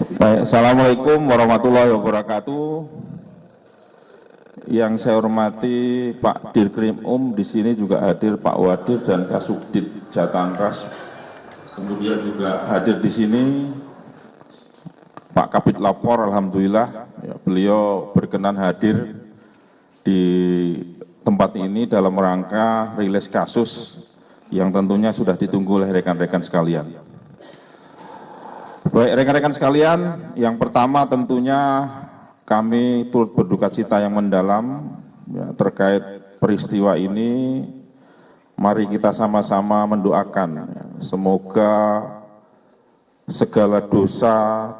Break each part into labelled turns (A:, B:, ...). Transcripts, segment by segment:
A: Baik, Assalamualaikum warahmatullahi wabarakatuh. Yang saya hormati Pak Dirkrim di sini juga hadir Pak Wadir dan Kasubdit Jatantras. Kemudian juga hadir di sini Pak Kabid Lapor, alhamdulillah ya, beliau berkenan hadir di tempat ini dalam rangka rilis kasus yang tentunya sudah ditunggu oleh rekan-rekan sekalian. Baik, rekan-rekan sekalian, yang pertama tentunya kami turut berduka cita yang mendalam ya, terkait peristiwa ini. Mari kita sama-sama mendoakan ya, semoga segala dosa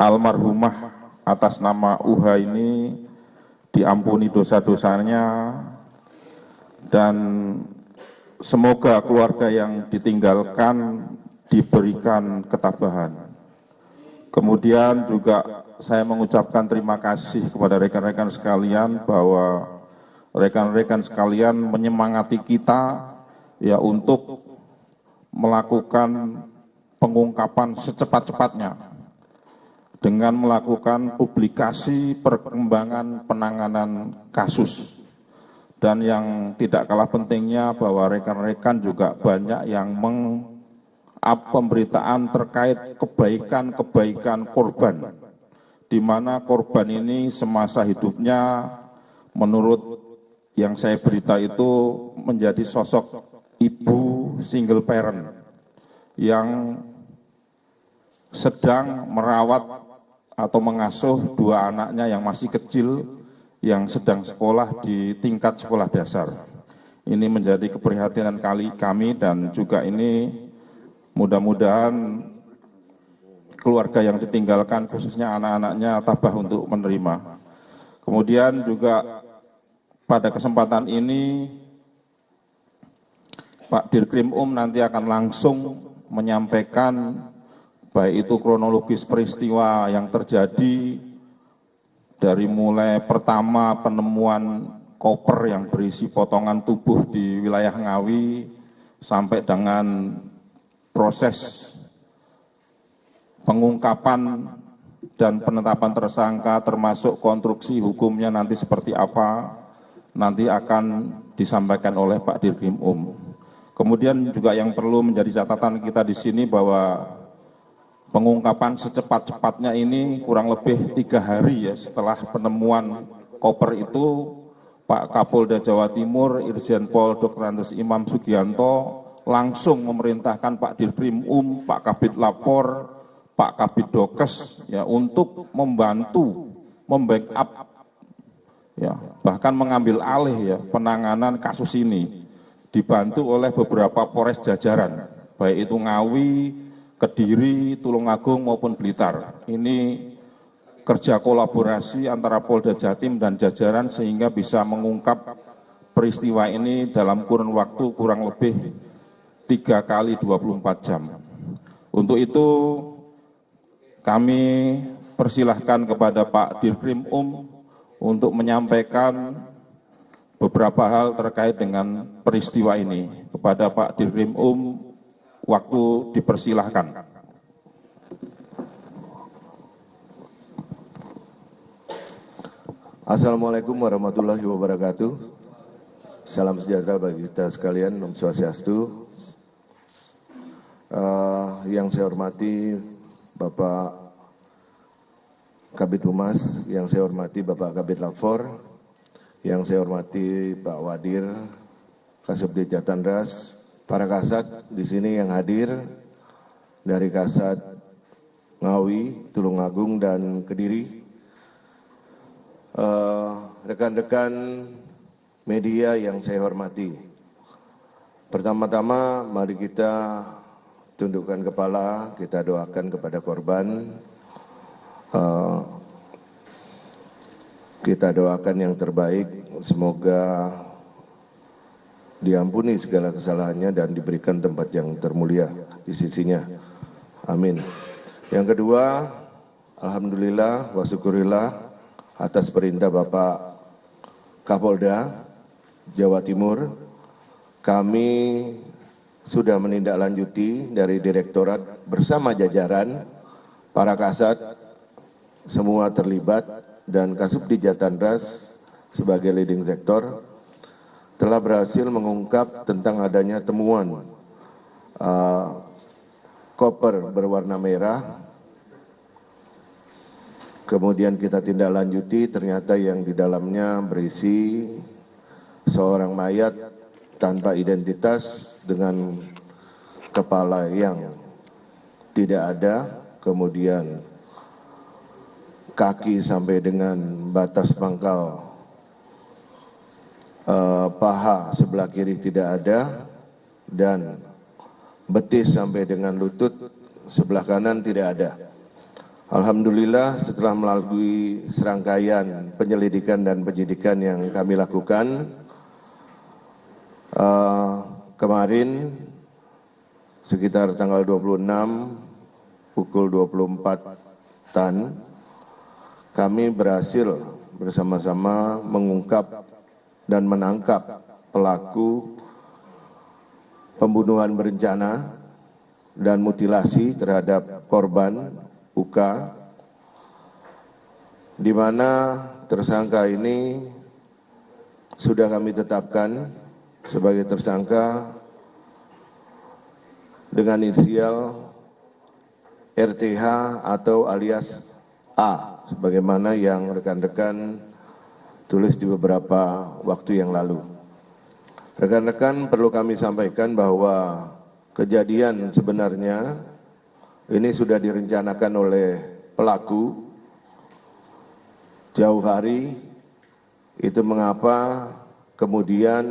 A: almarhumah atas nama UHA ini diampuni dosa-dosanya dan semoga keluarga yang ditinggalkan diberikan ketabahan. Kemudian juga saya mengucapkan terima kasih kepada rekan-rekan sekalian bahwa rekan-rekan sekalian menyemangati kita ya untuk melakukan pengungkapan secepat-cepatnya dengan melakukan publikasi perkembangan penanganan kasus. Dan yang tidak kalah pentingnya bahwa rekan-rekan juga banyak yang pemberitaan terkait kebaikan-kebaikan korban, di mana korban ini semasa hidupnya menurut yang saya berita itu menjadi sosok ibu single parent yang sedang merawat atau mengasuh dua anaknya yang masih kecil yang sedang sekolah di tingkat sekolah dasar. Ini menjadi keprihatinan kami dan juga ini mudah-mudahan keluarga yang ditinggalkan khususnya anak-anaknya tabah untuk menerima. Kemudian juga pada kesempatan ini Pak Dirkrim nanti akan langsung menyampaikan baik itu kronologis peristiwa yang terjadi dari mulai pertama penemuan koper yang berisi potongan tubuh di wilayah Ngawi sampai dengan proses pengungkapan dan penetapan tersangka termasuk konstruksi hukumnya nanti seperti apa, nanti akan disampaikan oleh Pak Dirkrim. Kemudian juga yang perlu menjadi catatan kita di sini bahwa pengungkapan secepat-cepatnya ini kurang lebih 3 hari ya setelah penemuan koper itu, Pak Kapolda Jawa Timur Irjen Pol Dr. Andes Imam Sugianto langsung memerintahkan Pak Dirkrim Pak Kabid Lapor, Pak Kabid Dokes ya untuk membantu membackup ya bahkan mengambil alih ya penanganan kasus ini, dibantu oleh beberapa Polres jajaran baik itu Ngawi, Kediri, Tulungagung maupun Blitar. Ini kerja kolaborasi antara Polda Jatim dan jajaran sehingga bisa mengungkap peristiwa ini dalam kurun waktu kurang lebih 3 kali 24 jam. Untuk itu kami persilahkan kepada Pak Dirkrim untuk menyampaikan beberapa hal terkait dengan peristiwa ini. Kepada Pak Dirkrim waktu dipersilahkan.
B: Assalamualaikum warahmatullahi wabarakatuh. Salam sejahtera bagi kita sekalian, Om Swastiastu. Yang saya hormati Bapak Kabid Humas, yang saya hormati Bapak Kabid Lapor, yang saya hormati Pak Wadir, Kasubdit Jatantras, para kasat di sini yang hadir dari Kasat Ngawi, Tulungagung dan Kediri, rekan-rekan media yang saya hormati. Pertama-tama mari kita tundukkan kepala, kita doakan kepada korban. Kita doakan yang terbaik, semoga diampuni segala kesalahannya dan diberikan tempat yang termulia di sisinya. Amin. Yang kedua, alhamdulillah wa syukurillah atas perintah Bapak Kapolda Jawa Timur, kami sudah menindaklanjuti dari Direktorat bersama jajaran para kasat semua terlibat, dan Kasubdit Jatandras sebagai leading sektor telah berhasil mengungkap tentang adanya temuan koper berwarna merah. Kemudian kita tindak lanjuti, ternyata yang di dalamnya berisi seorang mayat tanpa identitas dengan kepala yang tidak ada, kemudian kaki sampai dengan batas pangkal paha sebelah kiri tidak ada, dan betis sampai dengan lutut sebelah kanan tidak ada. Alhamdulillah, setelah melalui serangkaian penyelidikan dan penyidikan yang kami lakukan, kemarin sekitar tanggal 26 pukul 24-an, kami berhasil bersama-sama mengungkap dan menangkap pelaku pembunuhan berencana dan mutilasi terhadap korban UK, di mana tersangka ini sudah kami tetapkan sebagai tersangka dengan inisial RTH atau alias A, sebagaimana yang rekan-rekan tulis di beberapa waktu yang lalu. Rekan-rekan, perlu kami sampaikan bahwa kejadian sebenarnya ini sudah direncanakan oleh pelaku jauh hari. Itu mengapa kemudian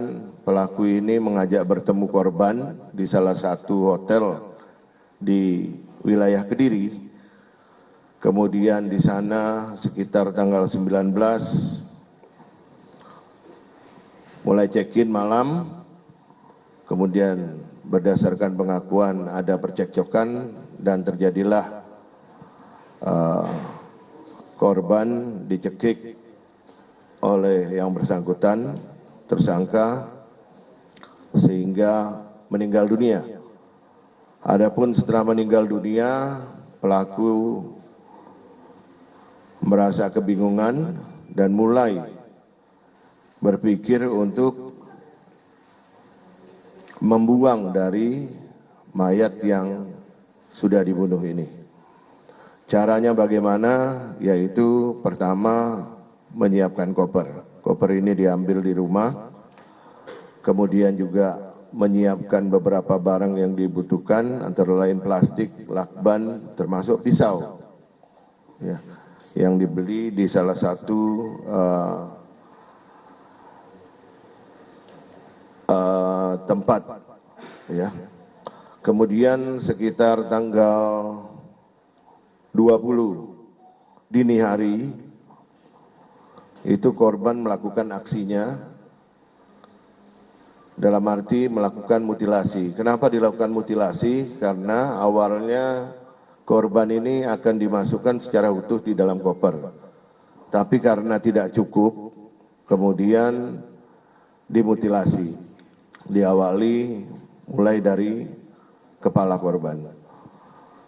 B: pelaku ini mengajak bertemu korban di salah satu hotel di wilayah Kediri. Kemudian di sana sekitar tanggal 19 mulai check-in malam, kemudian berdasarkan pengakuan ada percekcokan dan terjadilah korban dicekik oleh yang bersangkutan, tersangka, sehingga meninggal dunia. Adapun setelah meninggal dunia, pelaku merasa kebingungan dan mulai berpikir untuk membuang dari mayat yang sudah dibunuh ini. Caranya bagaimana? Yaitu pertama menyiapkan koper. Koper ini diambil di rumah, kemudian juga menyiapkan beberapa barang yang dibutuhkan, antara lain plastik, lakban, termasuk pisau, ya, yang dibeli di salah satu tempat, ya. Kemudian sekitar tanggal 20 dini hari itu korban melakukan aksinya, dalam arti melakukan mutilasi. Kenapa dilakukan mutilasi? Karena awalnya korban ini akan dimasukkan secara utuh di dalam koper. Tapi karena tidak cukup, kemudian dimutilasi. Diawali mulai dari kepala korban.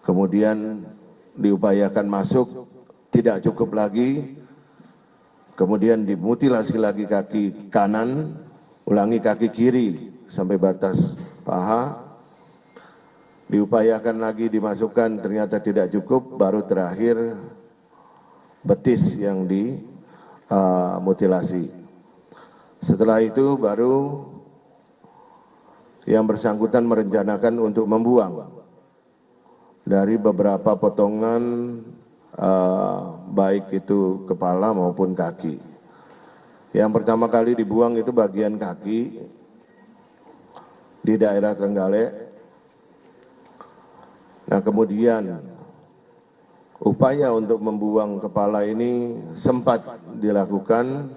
B: Kemudian diupayakan masuk, tidak cukup lagi. Kemudian dimutilasi lagi kaki kanan, ulangi kaki kiri sampai batas paha. Diupayakan lagi dimasukkan, ternyata tidak cukup, baru terakhir betis yang dimutilasi. Setelah itu baru yang bersangkutan merencanakan untuk membuang dari beberapa potongan, baik itu kepala maupun kaki. Yang pertama kali dibuang itu bagian kaki di daerah Trenggalek. Nah, kemudian upaya untuk membuang kepala ini sempat dilakukan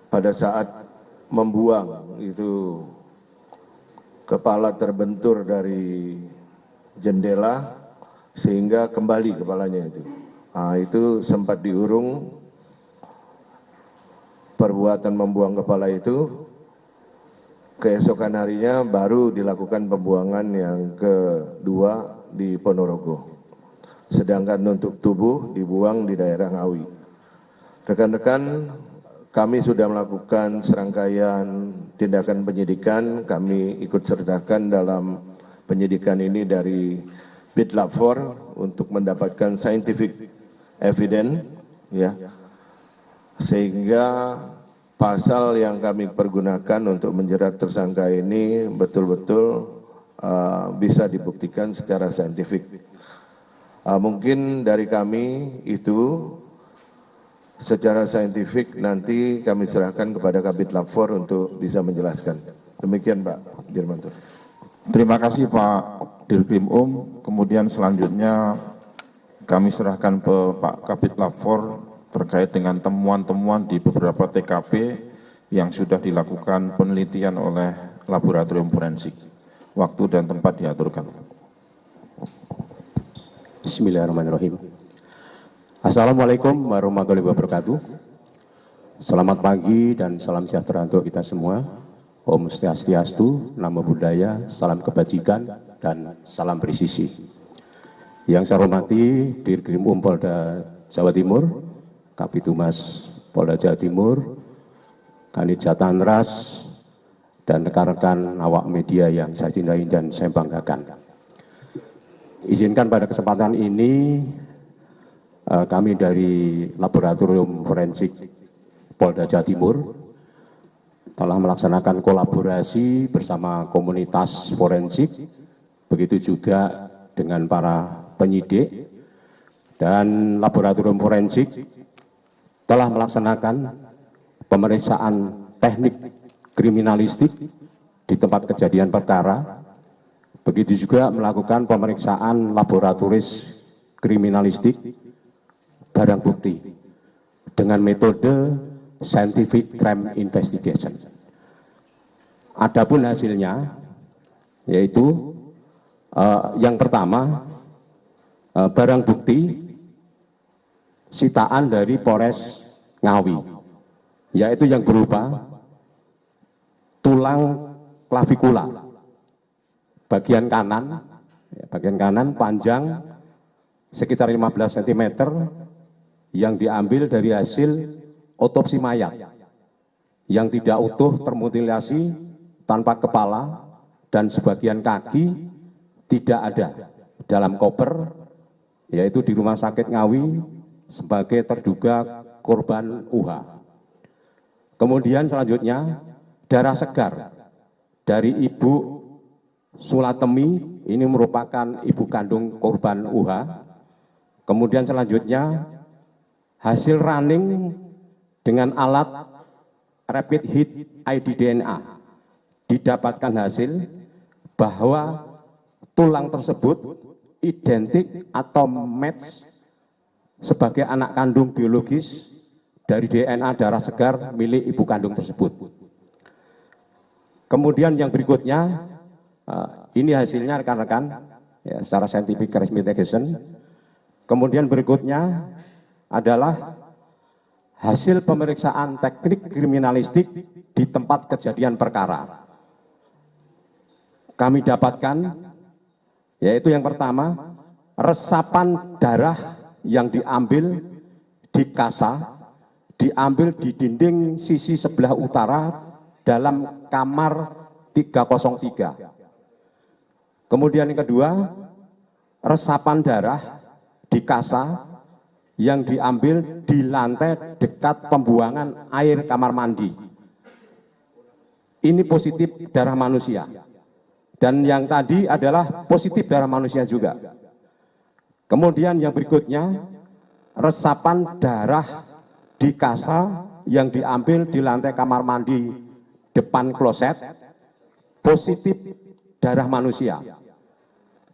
B: pada saat membuang itu. Kepala terbentur dari jendela sehingga kembali kepalanya itu. Nah, itu sempat diurung perbuatan membuang kepala itu. Keesokan harinya baru dilakukan pembuangan yang kedua di Ponorogo. sedangkan untuk tubuh dibuang di daerah Ngawi. Rekan-rekan, kami sudah melakukan serangkaian tindakan penyidikan, kami ikut sertakan dalam penyidikan ini dari Bitlab 4 untuk mendapatkan scientific evidence, ya, sehingga pasal yang kami pergunakan untuk menjerat tersangka ini betul-betul bisa dibuktikan secara saintifik. Mungkin dari kami itu secara saintifik nanti kami serahkan kepada Kabid Lab 4 untuk bisa menjelaskan. Demikian Pak Dirmanto.
A: Terima kasih Pak Dirkrim Kemudian selanjutnya kami serahkan ke Pak Kabid Lab 4 terkait dengan temuan-temuan di beberapa TKP yang sudah dilakukan penelitian oleh laboratorium forensik. Waktu dan tempat diaturkan.
C: Bismillahirrahmanirrahim. Assalamualaikum warahmatullahi wabarakatuh. Selamat pagi dan salam sejahtera untuk kita semua. Om Swastiastu, Namo Buddhaya, salam kebajikan dan salam presisi. Yang saya hormati Dirkrim Polda Jawa Timur, Kapitumas Polda Jawa Timur, Kanit Jatanras, dan rekan-rekan awak media yang saya cintai dan saya banggakan. Izinkan pada kesempatan ini kami dari Laboratorium Forensik Polda Jawa Timur telah melaksanakan kolaborasi bersama komunitas forensik, begitu juga dengan para penyidik, dan Laboratorium Forensik telah melaksanakan pemeriksaan teknik kriminalistik di tempat kejadian perkara. Begitu juga melakukan pemeriksaan laboratoris kriminalistik barang bukti dengan metode scientific crime investigation. Adapun hasilnya yaitu yang pertama barang bukti sitaan dari Polres Ngawi, yaitu yang berupa tulang klavikula bagian kanan panjang sekitar 15 cm yang diambil dari hasil otopsi mayat yang tidak utuh termutilasi, tanpa kepala, dan sebagian kaki tidak ada dalam koper, yaitu di Rumah Sakit Ngawi sebagai terduga korban UHA. Kemudian selanjutnya darah segar dari Ibu Sulatemi, ini merupakan ibu kandung korban UHA. Kemudian selanjutnya hasil running dengan alat rapid hit ID DNA didapatkan hasil bahwa tulang tersebut identik atau match sebagai anak kandung biologis dari DNA darah segar milik ibu kandung tersebut. Kemudian yang berikutnya, ini hasilnya rekan-rekan ya, secara scientific crime investigation. Kemudian berikutnya adalah hasil pemeriksaan teknik kriminalistik di tempat kejadian perkara. Kami dapatkan yaitu yang pertama, resapan darah yang diambil di kasa, diambil di dinding sisi sebelah utara dalam kamar 303. Kemudian yang kedua, resapan darah di kasa yang diambil di lantai dekat pembuangan air kamar mandi. Ini positif darah manusia. Dan yang tadi adalah positif darah manusia juga. Kemudian yang berikutnya, resapan darah di kasa yang diambil di lantai kamar mandi depan kloset, positif darah manusia.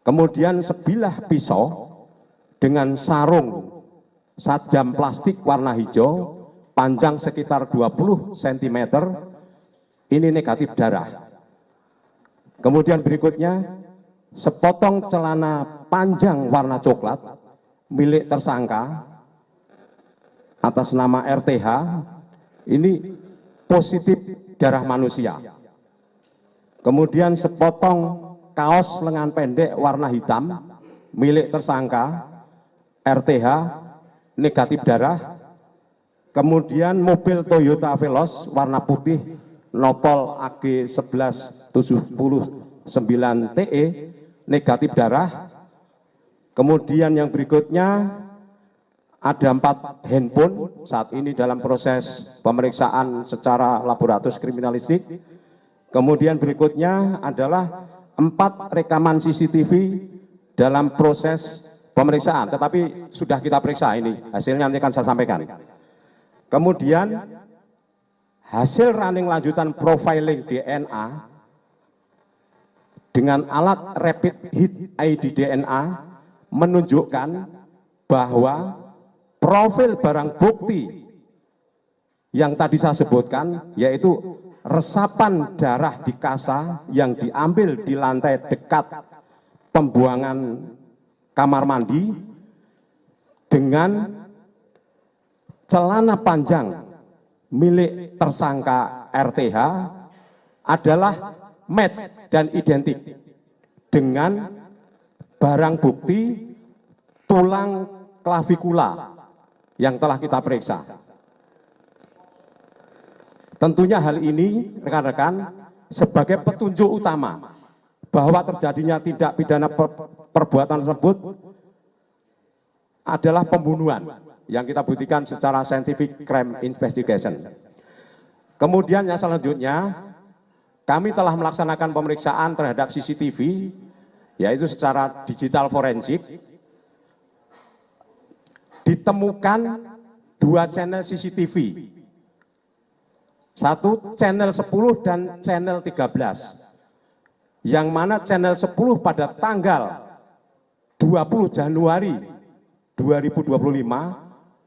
C: Kemudian sebilah pisau dengan sarung sajam plastik warna hijau, panjang sekitar 20 cm, ini negatif darah. Kemudian berikutnya, sepotong celana panjang warna coklat milik tersangka atas nama RTH, ini positif darah manusia. Kemudian sepotong kaos lengan pendek warna hitam milik tersangka RTH negatif darah, kemudian mobil Toyota Veloz warna putih nopol AG 1179TE negatif darah. Kemudian yang berikutnya ada 4 handphone saat ini dalam proses pemeriksaan secara laboratorium kriminalistik. Kemudian berikutnya adalah 4 rekaman CCTV dalam proses pemeriksaan, tetapi sudah kita periksa, ini hasilnya nanti akan saya sampaikan. Kemudian hasil running lanjutan profiling DNA dengan alat rapid hit ID DNA menunjukkan bahwa profil barang bukti yang tadi saya sebutkan, yaitu resapan darah di kasa yang diambil di lantai dekat pembuangan kamar mandi dengan celana panjang milik tersangka RTH adalah match dan identik dengan barang bukti tulang klavikula yang telah kita periksa. Tentunya hal ini rekan-rekan sebagai petunjuk utama bahwa terjadinya tindak pidana perbuatan tersebut adalah pembunuhan yang kita buktikan secara scientific crime investigation. Kemudian yang selanjutnya, kami telah melaksanakan pemeriksaan terhadap CCTV, yaitu secara digital forensik. Ditemukan 2 channel CCTV, satu channel 10 dan channel 13, yang mana channel 10 pada tanggal 20 Januari 2025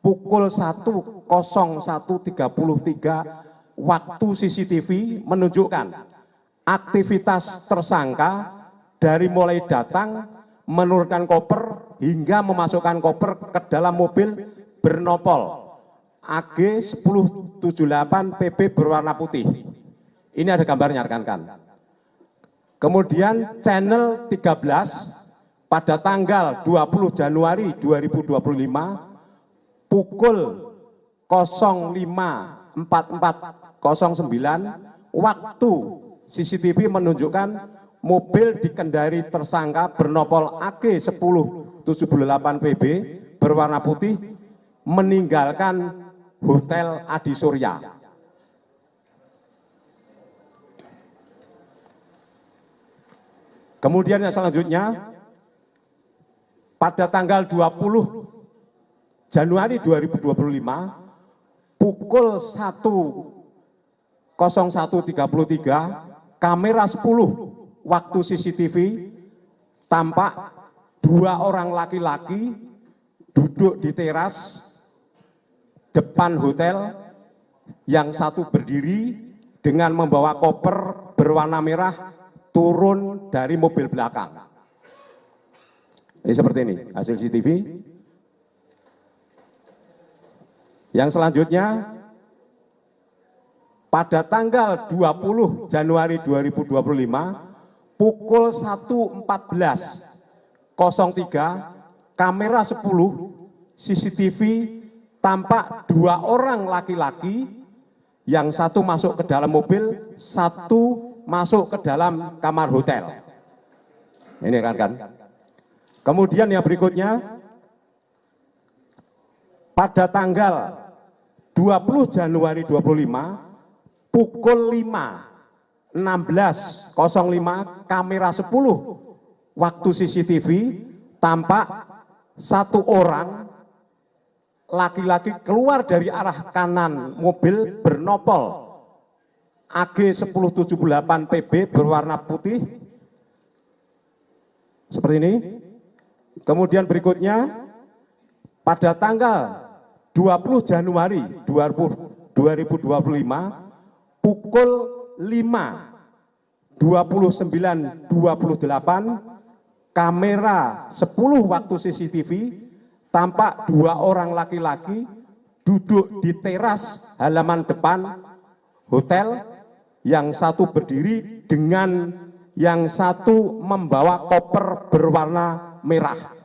C: pukul 1:01:33 waktu CCTV menunjukkan aktivitas tersangka dari mulai datang, menurunkan koper, hingga memasukkan koper ke dalam mobil bernopol AG 1078 PB berwarna putih. Ini ada gambarnya rekan-rekan. Kemudian channel 13 pada tanggal 20 Januari 2025 pukul 05:44:09 waktu CCTV menunjukkan mobil dikendari tersangka bernopol AG 1078 PB berwarna putih meninggalkan Hotel Adi Surya. Kemudian yang selanjutnya, pada tanggal 20 Januari 2025 pukul 1:01:33 kamera 10 waktu CCTV tampak 2 orang laki-laki duduk di teras depan hotel, yang satu berdiri dengan membawa koper berwarna merah turun dari mobil belakang. Ini seperti ini hasil CCTV. Yang selanjutnya, pada tanggal 20 Januari 2025 pukul 1:14:03 kamera 10 CCTV tampak 2 orang laki-laki, yang satu masuk ke dalam mobil, satu masuk ke dalam kamar hotel. Ini kan. Kemudian yang berikutnya, pada tanggal 20 Januari 2025 pukul 5:16:05 kamera 10 waktu CCTV tampak 1 orang laki-laki keluar dari arah kanan mobil bernopol AG 1078 PB berwarna putih seperti ini. Kemudian berikutnya, pada tanggal 20 Januari 2025 pukul 5:29:28 kamera 10 waktu CCTV tampak 2 orang laki-laki duduk di teras halaman depan hotel, yang satu berdiri dengan yang satu membawa koper berwarna merah.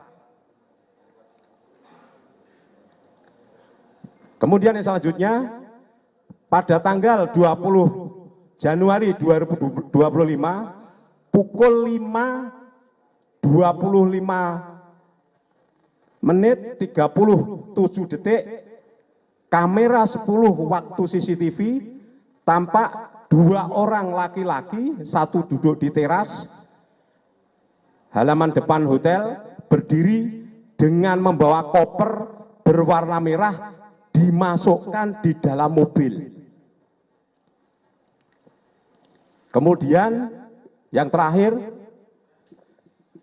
C: Kemudian yang selanjutnya, pada tanggal 20 Januari 2025, pukul 5:25:37, kamera 10 waktu CCTV tampak 2 orang laki-laki, satu duduk di teras halaman depan hotel, berdiri dengan membawa koper berwarna merah dimasukkan di dalam mobil. Kemudian yang terakhir,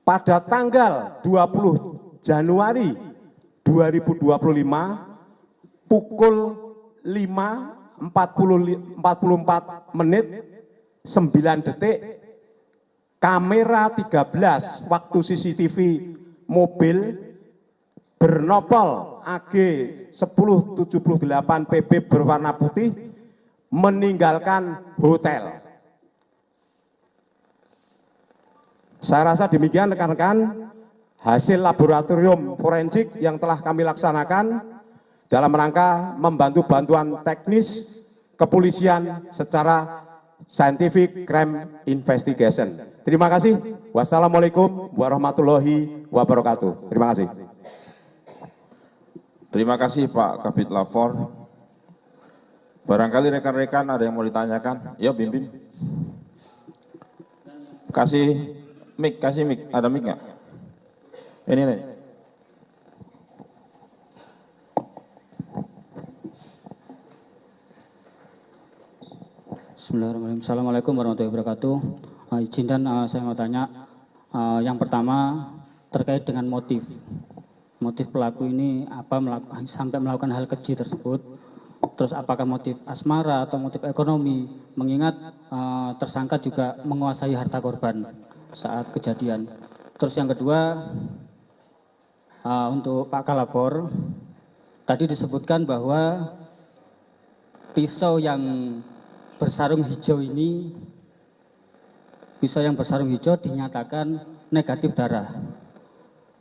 C: pada tanggal 20 Januari 2025 pukul 5:44:09, kamera 13 waktu CCTV mobil bernopol AG 1078 PB berwarna putih meninggalkan hotel. Saya rasa demikian rekan-rekan hasil laboratorium forensik yang telah kami laksanakan dalam rangka membantu bantuan teknis kepolisian secara scientific crime investigation. Terima kasih. Wassalamualaikum warahmatullahi wabarakatuh. Terima kasih.
A: Terima kasih Pak Kabid Lafor. Barangkali rekan-rekan ada yang mau ditanyakan? Ya, Bimbing. Kasih mic, ada mic nggak? Ini nih.
D: Bismillahirrahmanirrahim. Assalamualaikum warahmatullahi wabarakatuh. Izinkan saya mau tanya, yang pertama terkait dengan motif pelaku ini apa sampai melakukan hal keji tersebut. Terus apakah motif asmara atau motif ekonomi, mengingat tersangka juga menguasai harta korban saat kejadian. Terus yang kedua, untuk Pak Kalapor, tadi disebutkan bahwa pisau yang bersarung hijau ini, pisau yang bersarung hijau dinyatakan negatif darah.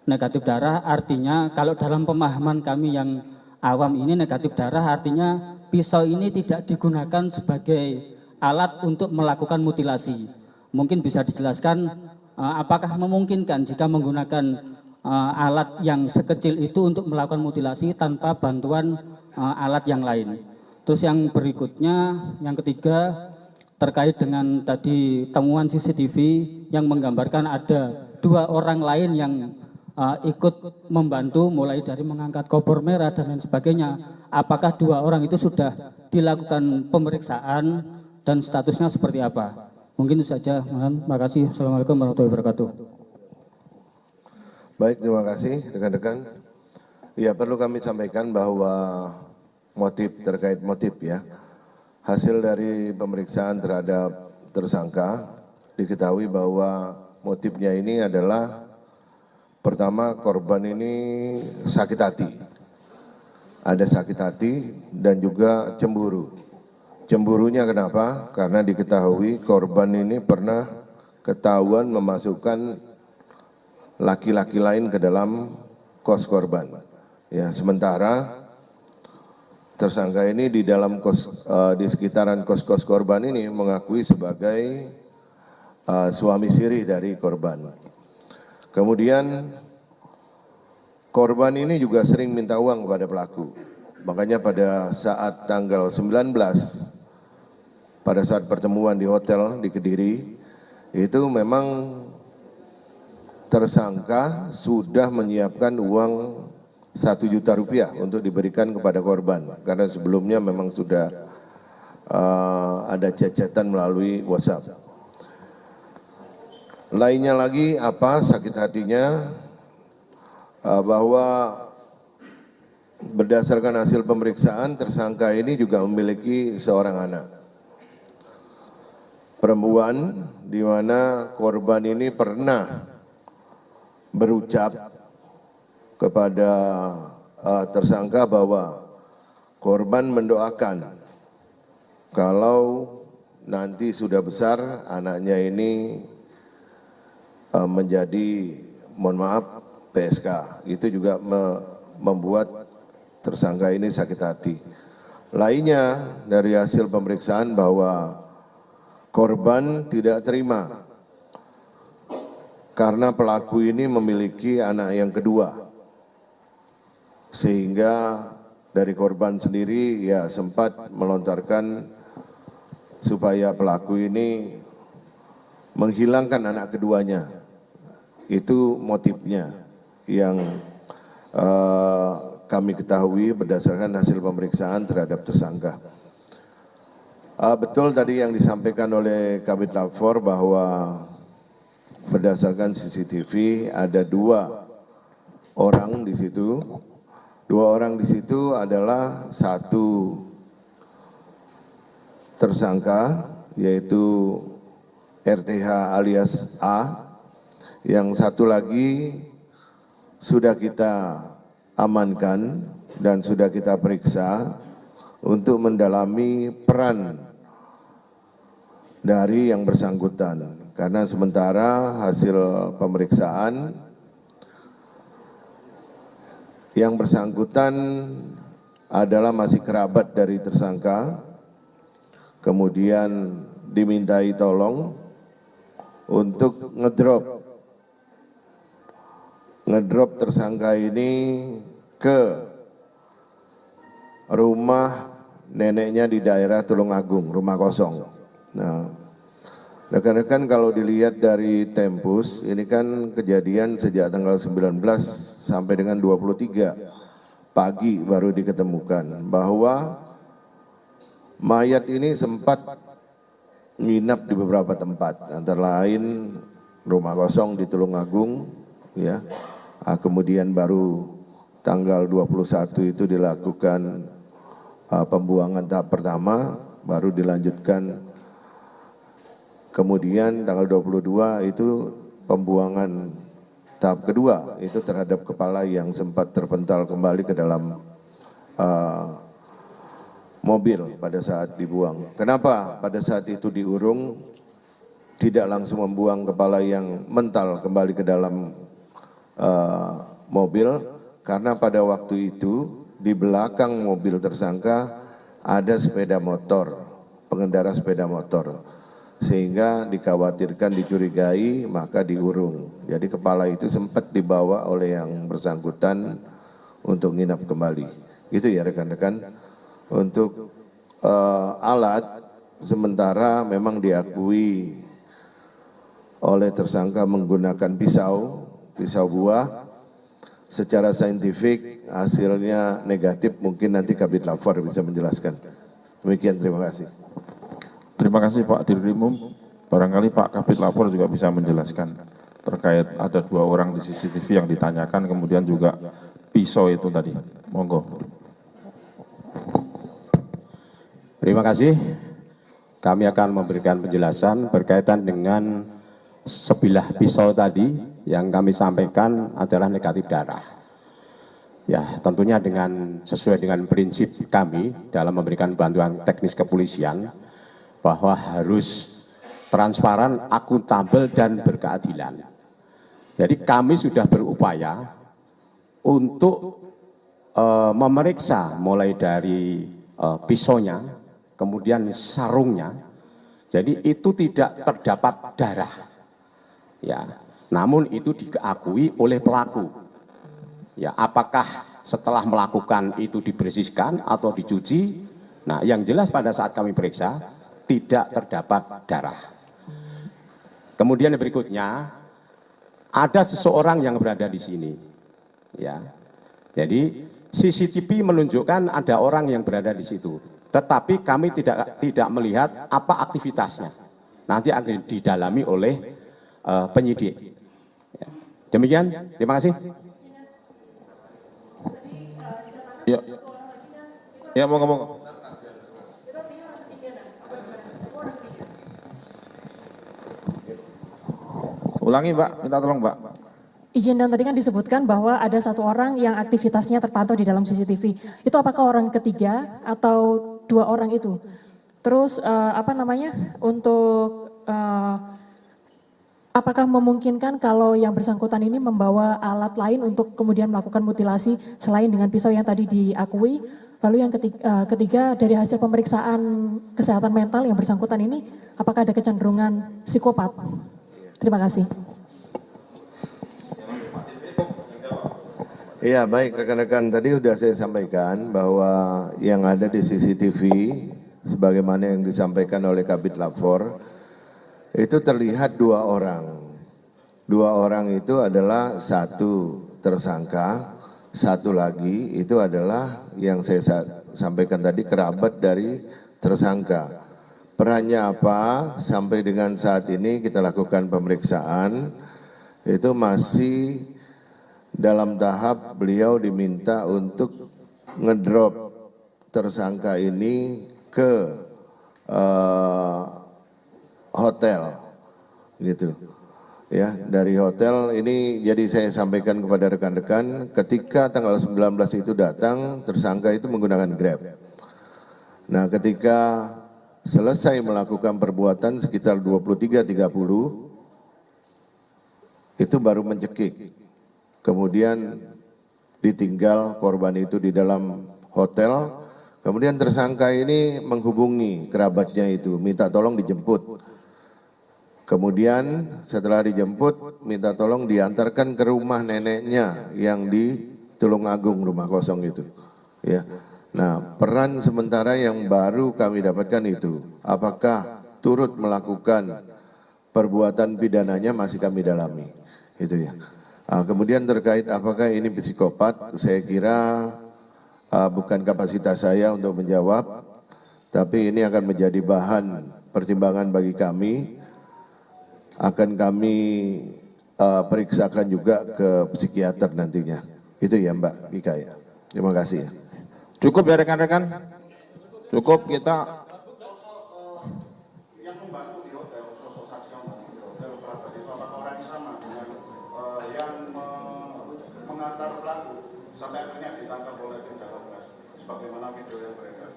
D: Negatif darah artinya, kalau dalam pemahaman kami yang awam ini, negatif darah artinya pisau ini tidak digunakan sebagai alat untuk melakukan mutilasi. Mungkin bisa dijelaskan apakah memungkinkan jika menggunakan alat yang sekecil itu untuk melakukan mutilasi tanpa bantuan alat yang lain. Terus yang berikutnya, yang ketiga, terkait dengan tadi temuan CCTV yang menggambarkan ada 2 orang lain yang ikut membantu mulai dari mengangkat koper merah dan lain sebagainya. Apakah 2 orang itu sudah dilakukan pemeriksaan dan statusnya seperti apa? Mungkin itu saja. Terima kasih. Assalamualaikum warahmatullahi wabarakatuh.
B: Baik, terima kasih rekan-rekan. Ya, perlu kami sampaikan bahwa terkait motif ya, hasil dari pemeriksaan terhadap tersangka diketahui bahwa motifnya ini adalah pertama, korban ini sakit hati, ada sakit hati dan juga cemburu. Cemburunya kenapa? Karena diketahui korban ini pernah ketahuan memasukkan laki-laki lain ke dalam kos korban. Ya, sementara tersangka ini di dalam di sekitaran kos-kos korban ini mengakui sebagai suami siri dari korban. Kemudian korban ini juga sering minta uang kepada pelaku. Makanya pada saat tanggal 19, pada saat pertemuan di hotel di Kediri, itu memang tersangka sudah menyiapkan uang 1 juta rupiah untuk diberikan kepada korban. Karena sebelumnya memang sudah ada chat-chatan melalui WhatsApp. Lainnya lagi apa sakit hatinya, bahwa berdasarkan hasil pemeriksaan tersangka ini juga memiliki seorang anak perempuan, di mana korban ini pernah berucap kepada tersangka bahwa korban mendoakan kalau nanti sudah besar anaknya ini menjadi, mohon maaf, PSK. Itu juga membuat tersangka ini sakit hati. Lainnya dari hasil pemeriksaan bahwa korban tidak terima karena pelaku ini memiliki anak yang kedua, sehingga dari korban sendiri ya sempat melontarkan supaya pelaku ini menghilangkan anak keduanya. Itu motifnya yang kami ketahui berdasarkan hasil pemeriksaan terhadap tersangka. Betul tadi yang disampaikan oleh Kabid Lapfor bahwa berdasarkan CCTV ada 2 orang di situ. 2 orang di situ adalah satu tersangka yaitu RTH alias A, yang satu lagi sudah kita amankan dan sudah kita periksa untuk mendalami peran dari yang bersangkutan. Karena sementara hasil pemeriksaan yang bersangkutan adalah masih kerabat dari tersangka, kemudian dimintai tolong untuk ngedrop tersangka ini ke rumah neneknya di daerah Tulungagung, rumah kosong. Nah, rekan-rekan kalau dilihat dari Tempus, ini kan kejadian sejak tanggal 19 sampai dengan 23 pagi baru diketemukan, bahwa mayat ini sempat nginap di beberapa tempat, antara lain rumah kosong di Tulungagung, ya. Kemudian baru tanggal 21 itu dilakukan pembuangan tahap pertama, baru dilanjutkan. Kemudian tanggal 22 itu pembuangan tahap kedua, itu terhadap kepala yang sempat terpental kembali ke dalam mobil pada saat dibuang. Kenapa pada saat itu diurung tidak langsung membuang kepala yang mental kembali ke dalam mobil? Karena pada waktu itu di belakang mobil tersangka ada sepeda motor, pengendara sepeda motor, sehingga dikhawatirkan dicurigai, maka diurung. Jadi kepala itu sempat dibawa oleh yang bersangkutan untuk nginap kembali. Itu ya rekan-rekan. Untuk alat sementara memang diakui oleh tersangka menggunakan pisau buah. Secara saintifik hasilnya negatif, mungkin nanti Kabid Lapfor bisa menjelaskan. Demikian, terima kasih.
A: Terima kasih Pak Dirkrimum. Barangkali Pak Kabid Lapfor juga bisa menjelaskan terkait ada 2 orang di CCTV yang ditanyakan, kemudian juga pisau itu tadi. Monggo.
C: Terima kasih. Kami akan memberikan penjelasan berkaitan dengan sebilah pisau tadi yang kami sampaikan adalah negatif darah. Ya, tentunya sesuai dengan prinsip kami dalam memberikan bantuan teknis kepolisian bahwa harus transparan, akuntabel, dan berkeadilan. Jadi kami sudah berupaya untuk memeriksa mulai dari pisaunya, kemudian sarungnya. Jadi itu tidak terdapat darah. Ya, namun itu diakui oleh pelaku. Ya, apakah setelah melakukan itu dibersihkan atau dicuci? Nah, yang jelas pada saat kami periksa tidak terdapat darah. Kemudian yang berikutnya, ada seseorang yang berada di sini. Ya, jadi CCTV menunjukkan ada orang yang berada di situ. Tetapi kami tidak melihat apa aktivitasnya. Nanti akan didalami oleh penyidik. Ya. Demikian, terima kasih.
A: Ya, ya ngomong. Ulangi Mbak, minta tolong Mbak.
E: Izin, dan tadi kan disebutkan bahwa ada 1 orang yang aktivitasnya terpantau di dalam CCTV. Itu apakah orang ketiga atau 2 orang itu? Terus untuk apakah memungkinkan kalau yang bersangkutan ini membawa alat lain untuk kemudian melakukan mutilasi selain dengan pisau yang tadi diakui? Lalu yang ketiga dari hasil pemeriksaan kesehatan mental yang bersangkutan ini, apakah ada kecenderungan psikopat? Terima kasih.
B: Iya, baik rekan-rekan, tadi sudah saya sampaikan bahwa yang ada di CCTV sebagaimana yang disampaikan oleh Kabid Lapfor itu terlihat 2 orang. 2 orang itu adalah satu tersangka, satu lagi itu adalah yang saya sampaikan tadi kerabat dari tersangka. Perannya apa? Sampai dengan saat ini kita lakukan pemeriksaan, itu masih dalam tahap beliau diminta untuk ngedrop tersangka ini ke hotel, gitu. Ya, dari hotel ini jadi saya sampaikan kepada rekan-rekan, ketika tanggal 19 itu datang, tersangka itu menggunakan Grab. Nah, ketika selesai melakukan perbuatan sekitar 23.30, itu baru mencekik. Kemudian ditinggal korban itu di dalam hotel, kemudian tersangka ini menghubungi kerabatnya itu, minta tolong dijemput. Kemudian setelah dijemput, minta tolong diantarkan ke rumah neneknya yang di Tulungagung, rumah kosong itu. Ya. Nah, peran sementara yang baru kami dapatkan itu, apakah turut melakukan perbuatan pidananya masih kami dalami. Itu ya. Kemudian terkait apakah ini psikopat, saya kira bukan kapasitas saya untuk menjawab, tapi ini akan menjadi bahan pertimbangan bagi kami, akan kami periksakan juga ke psikiater nantinya. Itu ya Mbak Ika ya. Terima kasih ya.
A: Cukup ya rekan-rekan? Cukup kita.
F: mengantar pelaku sampai akhirnya ditangkap oleh tim Jatandras sebagaimana video yang beredar.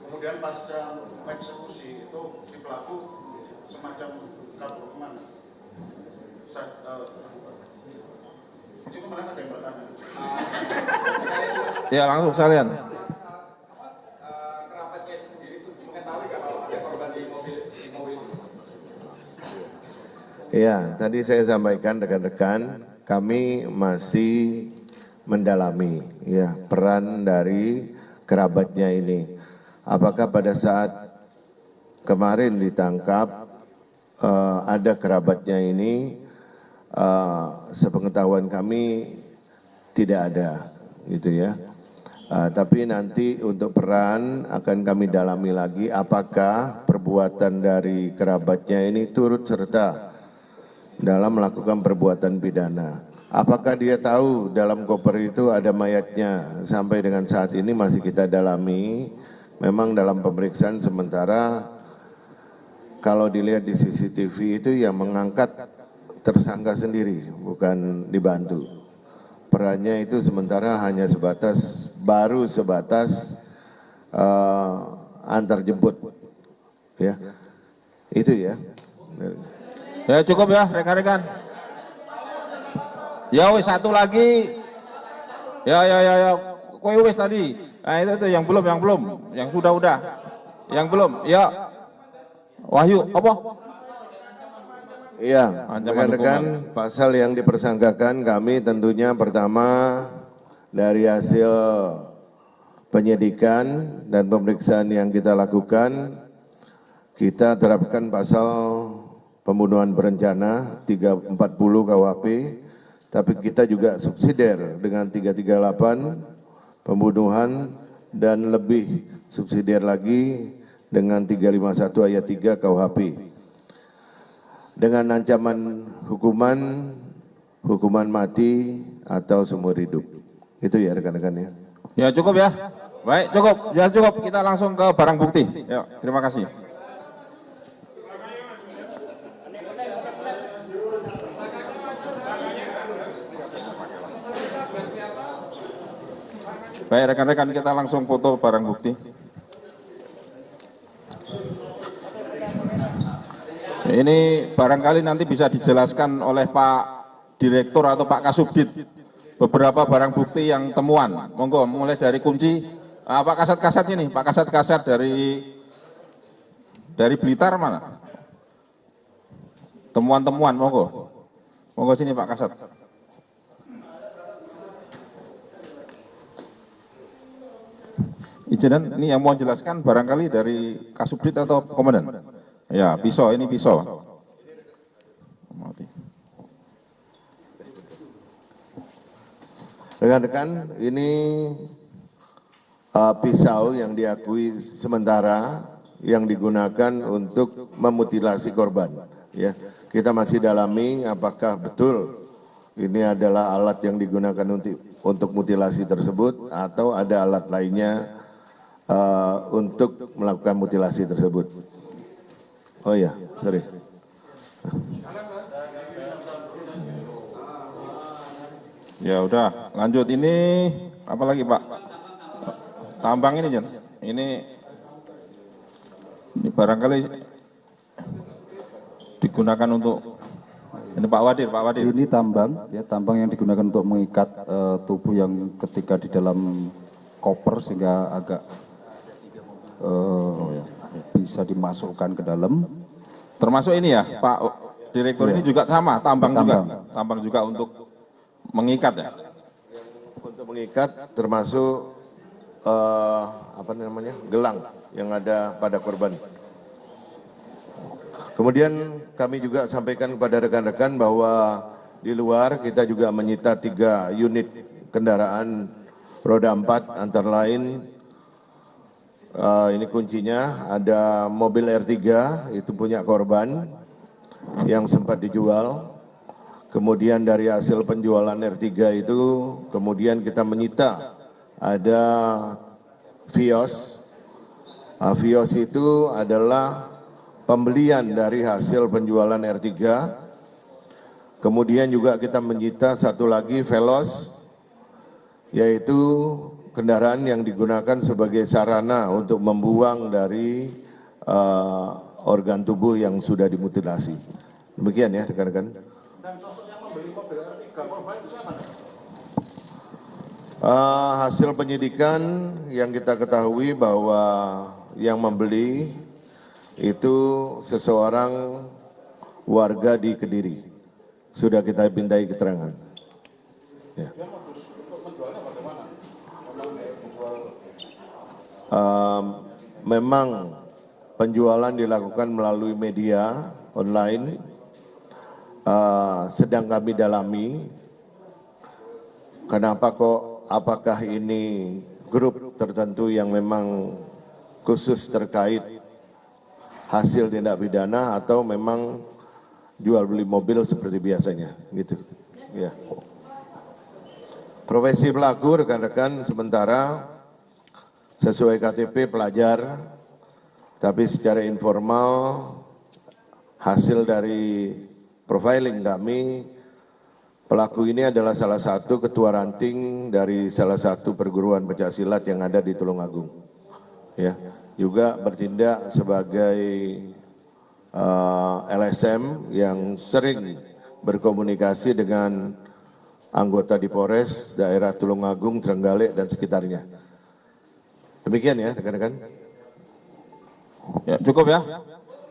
F: Kemudian pasca eksekusi itu si pelaku semacam kabur kemana? Di situ kemarin ada yang bertanya.
A: Ya langsung sekalian.
C: Kerabatnya itu sendiri mengetahui kalau ada korban di mobil itu.
B: Ya, tadi saya sampaikan rekan-rekan, kami masih mendalami ya peran dari kerabatnya ini. Apakah pada saat kemarin ditangkap ada kerabatnya ini, sepengetahuan kami tidak ada, gitu ya. Tapi nanti untuk peran akan kami dalami lagi apakah perbuatan dari kerabatnya ini turut serta dalam melakukan perbuatan pidana. Apakah dia tahu dalam koper itu ada mayatnya? Sampai dengan saat ini masih kita dalami. Memang dalam pemeriksaan sementara kalau dilihat di CCTV itu yang mengangkat tersangka sendiri, bukan dibantu. Perannya itu sementara hanya baru sebatas antar jemput. Ya. Itu ya.
A: Ya cukup ya rekan-rekan. Ya wis satu lagi. Ya. Kowe wis tadi. Nah itu yang belum. Yang sudah. Yang belum. Ya. Wahyu apa?
B: Iya, rekan-rekan, pasal yang dipersangkakan kami tentunya pertama dari hasil penyidikan dan pemeriksaan yang kita lakukan, kita terapkan pasal pembunuhan berencana 340 KUHP, tapi kita juga subsidiar dengan 338 pembunuhan dan lebih subsidiar lagi dengan 351 ayat 3 KUHP. Dengan ancaman hukuman mati atau seumur hidup. Itu ya rekan-rekan ya.
A: Ya cukup ya. Baik cukup. Ya cukup. Kita langsung ke barang bukti. Ya terima kasih. Baik rekan-rekan kita langsung foto barang bukti. Ini barangkali nanti bisa dijelaskan oleh Pak Direktur atau Pak Kasubdit beberapa barang bukti yang temuan. Monggo, mulai dari kunci. Pak Kasat ini, Pak Kasat dari Blitar mana? Temuan-temuan, monggo. Monggo sini Pak Kasat. Izinan, ini yang mau jelaskan barangkali dari Kasubdit atau Komandan? Ya, pisau, ini pisau.
B: Rekan-rekan, ini pisau yang diakui sementara yang digunakan untuk memutilasi korban. Ya, kita masih dalami apakah betul ini adalah alat yang digunakan untuk mutilasi tersebut atau ada alat lainnya untuk melakukan mutilasi tersebut. Oh ya, sorry.
A: Ya udah, lanjut. Ini apa lagi Pak? Tambang ini Jan. Ini barangkali digunakan untuk ini Pak Wadir.
G: Ini tambang, ya tambang yang digunakan untuk mengikat tubuh yang ketika di dalam koper sehingga agak bisa dimasukkan ke dalam.
A: Termasuk ini ya Pak Direktur, ini juga sama, tambang juga untuk mengikat ya.
B: Untuk mengikat termasuk apa namanya, gelang yang ada pada korban. Kemudian kami juga sampaikan kepada rekan-rekan bahwa di luar kita juga menyita 3 unit kendaraan roda 4 antara lain ini kuncinya, ada mobil R3 itu punya korban yang sempat dijual. Kemudian dari hasil penjualan R3 itu kemudian kita menyita ada Vios. Vios itu adalah pembelian dari hasil penjualan R3. Kemudian juga kita menyita satu lagi Veloz, yaitu kendaraan yang digunakan sebagai sarana untuk membuang dari organ tubuh yang sudah dimutilasi. Demikian ya rekan-rekan.
F: Dan sosok yang membeli mobil R3 korban itu siapa?
B: Hasil penyidikan yang kita ketahui bahwa yang membeli itu seseorang warga di Kediri. Sudah kita mintai keterangan. Ya. Memang penjualan dilakukan melalui media online, sedang kami dalami kenapa kok, apakah ini grup tertentu yang memang khusus terkait hasil tindak pidana atau memang jual beli mobil seperti biasanya gitu ya. Profesi pelaku rekan-rekan sementara sesuai KTP pelajar, tapi secara informal hasil dari profiling kami, pelaku ini adalah salah satu ketua ranting dari salah satu perguruan pencaksilat yang ada di Tulungagung. Ya, juga bertindak sebagai LSM yang sering berkomunikasi dengan anggota di Polres daerah Tulungagung, Trenggalek dan sekitarnya. Demikian ya rekan-rekan.
A: Ya, cukup ya.